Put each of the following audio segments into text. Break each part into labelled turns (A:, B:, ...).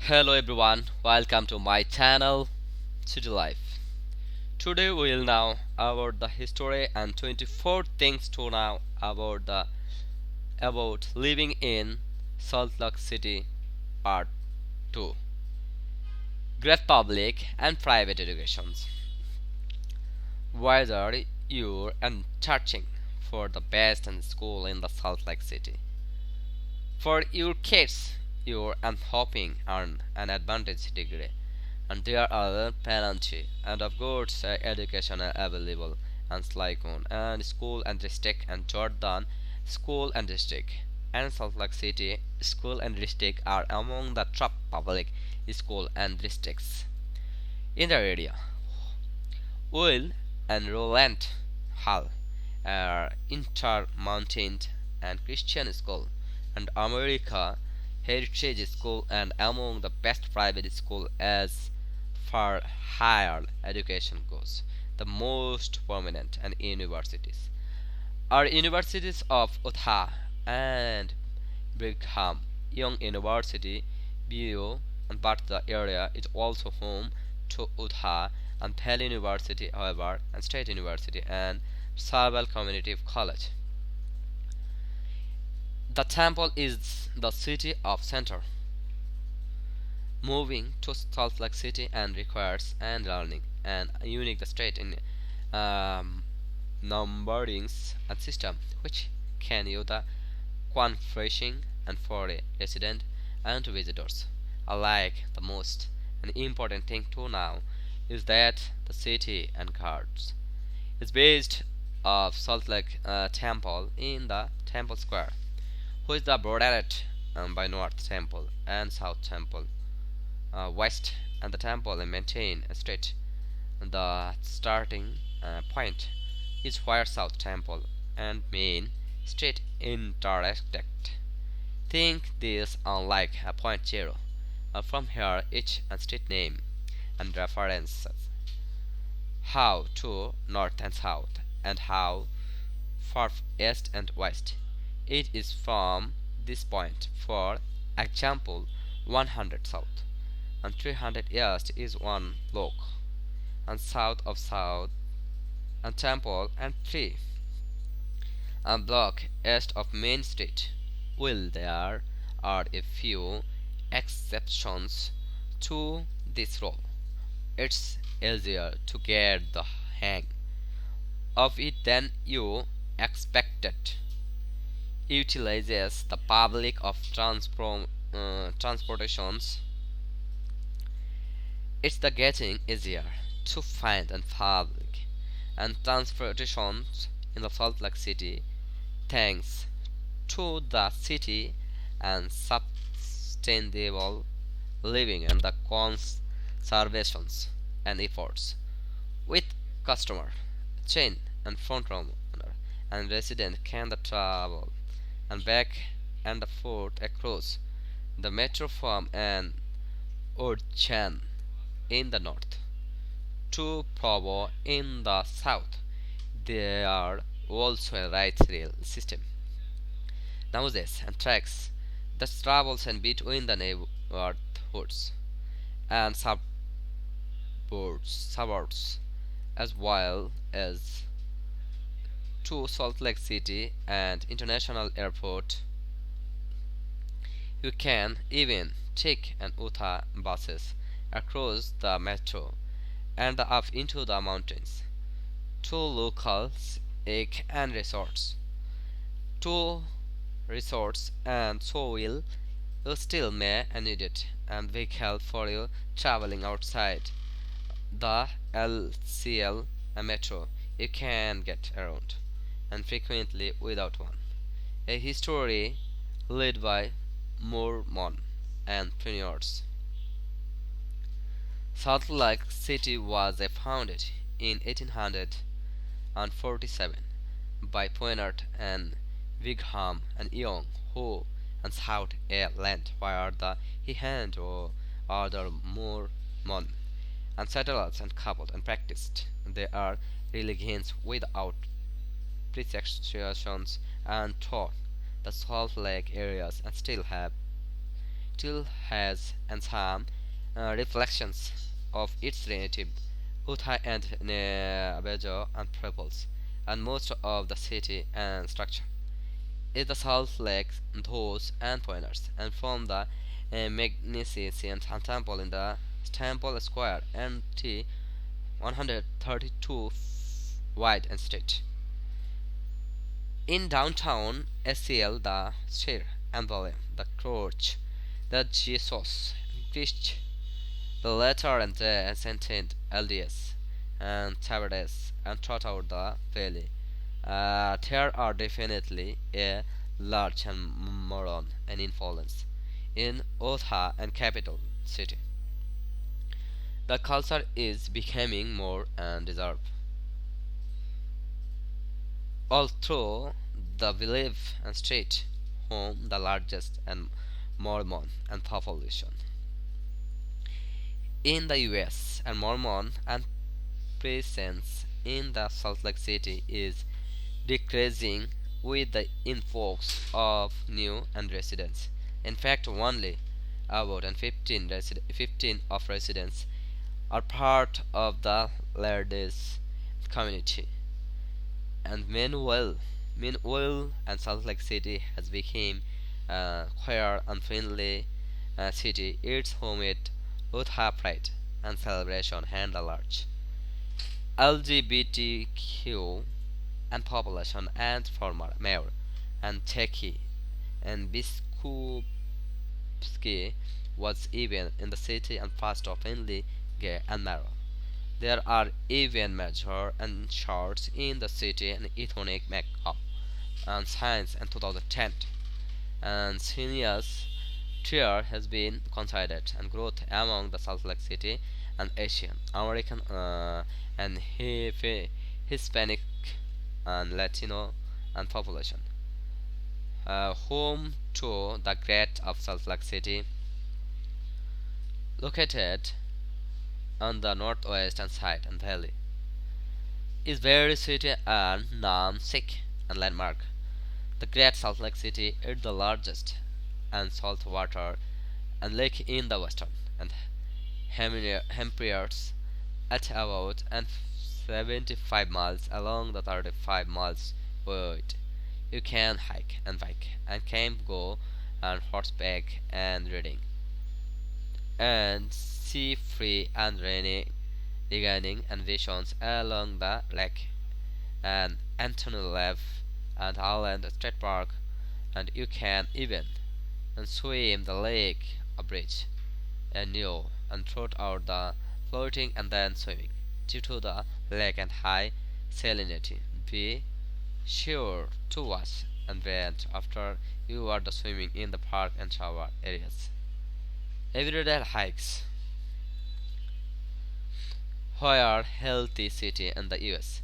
A: Hello everyone, welcome to my channel City Life. Today we will know about the history and 24 things to know about living in Salt Lake City Part 2. Great public and private educations. Whether you're searching for the best in school in the Salt Lake City, for your kids, you're hoping earn an advantage degree and there are plenty and of course education available and Slycon and school and district and Jordan school and district and Salt Lake City school and district are among the top public school and districts in the area. Will and Roland Hall are Intermountain and Christian School and America Heritage School and among the best private school as far higher education goes. The most prominent and universities are universities of Utah and Brigham Young University, BU, but the area is also home to Utah and Pell University, however, and State University and Sabal Community College. The temple is the city of center. Moving to Salt Lake City and requires and learning an unique state in um, numbering and system, which can use the confishing and for a resident and visitors alike. The most an important thing to know is that the city and guards is based of Salt Lake Temple in the Temple Square, which is the bordered by North Temple and South Temple west, and the temple maintain a street. The starting point is where South Temple and Main Street intersect. Think this unlike a point zero. From here, each street name and references how to north and south, and how far east and west. It is from this point. For example, 100 south and 300 east is one block, and south of south and temple and 3 a block east of Main Street. Well, there are a few exceptions to this rule. It's easier to get the hang of it than you expected. Utilizes the public of transportations. It's the getting easier to find and public and transportations in the Salt Lake City thanks to the city and sustainable living and the conservations and efforts with customer, chain and front runner and resident can the travel and back and the foot across the metro from an Orchan in the north to Provo in the south. There are also a right rail system nowadays and tracks that travels in between the neighborhoods and suburbs as well as to Salt Lake City and International Airport. You can even take an Utah buses across the metro and up into the mountains to locals and resorts. To resorts and so will you still may need it and vehicle for you traveling outside the LCL metro. You can get around and frequently without one. A history led by Mormon entrepreneurs. Salt Lake City was founded in 1847 by Poinert and Brigham and Young, who and sought a land where he had or other Mormon and settlers and coupled and practiced their religions without restrictions and taught the Salt Lake areas and still have still has and some reflections of its relative Utah and Abejo anthropos, and most of the city and structure is the Salt Lake, those and pointers, and from the magnificent temple in the Temple Square and T 132 wide and straight. In downtown SCL, the Shire Emblem, the Church, the Jesus Christ, the latter and the Saint LDS, and Tavares, and throughout the valley. There are definitely a large and Mormon and influence in Utah and capital city. The culture is becoming more and deserved. Although the village and street home the largest and Mormon and population in the US, and Mormon and presence in the Salt Lake City is decreasing with the influx of new and residents. In fact, only about 15 of residents are part of the Lairdes community. And meanwhile, and Salt Lake City has become a queer and friendly city. Its home it would have pride and celebration and a large LGBTQ and population, and former mayor and Techie and Biskupski was even in the city and fast openly gay and married. There are even major and shorts in the city and ethnic makeup and science in 2010, and seniors tier has been considered and growth among the Salt Lake City and Asian American and Hispanic and Latino and population, home to the Great of Salt Lake City, located on the northwest and side and valley, is very city and namesake and landmark. The Great Salt Lake City is the largest and saltwater and lake in the western and hemispheres at about and 75 miles along the 35 miles wide. You can hike and bike and camp, go on horseback and riding, and see free and rainy regaining and visions along the lake and Anthony Lev and Island State Park, and you can even and swim the lake a bridge and new and throughout the floating and then swimming due to the lake and high salinity. Be sure to wash and bathe after you are the swimming in the park and shower areas. Everyday hikes. Where healthy city in the US.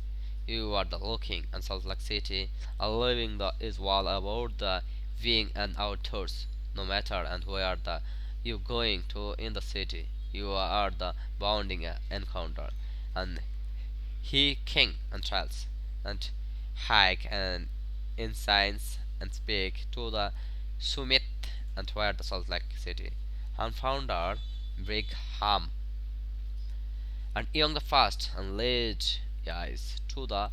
A: You are the looking and Salt Lake City are living the is all about the being and outdoors. No matter and where the you going to in the city, you are the bounding encounter and he king and trails and hike and in science and speak to the summit and where the Salt Lake City and founder Brigham and young the fast and lead eyes to the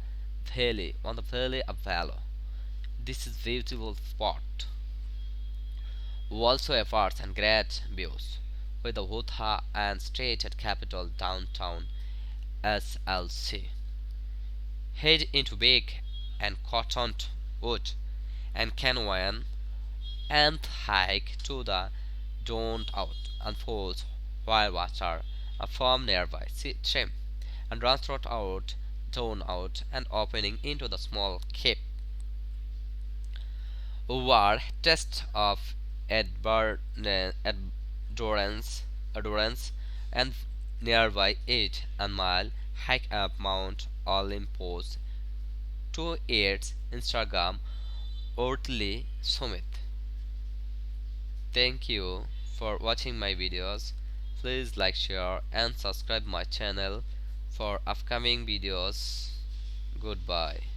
A: valley on the valley of Valo. This is beautiful spot. Also efforts and great views with the Utah and state at capital downtown SLC. Head into Big and Cottonwood and Canyon and hike to the Don't Out and Falls while water from nearby stream and runs throughout Down Out and opening into the small cape were test of endurance and nearby 8 mile hike up Mount Olympus to its Instagram earthly summit. Thank you for watching my videos. Please like, share and subscribe my channel for upcoming videos. Goodbye.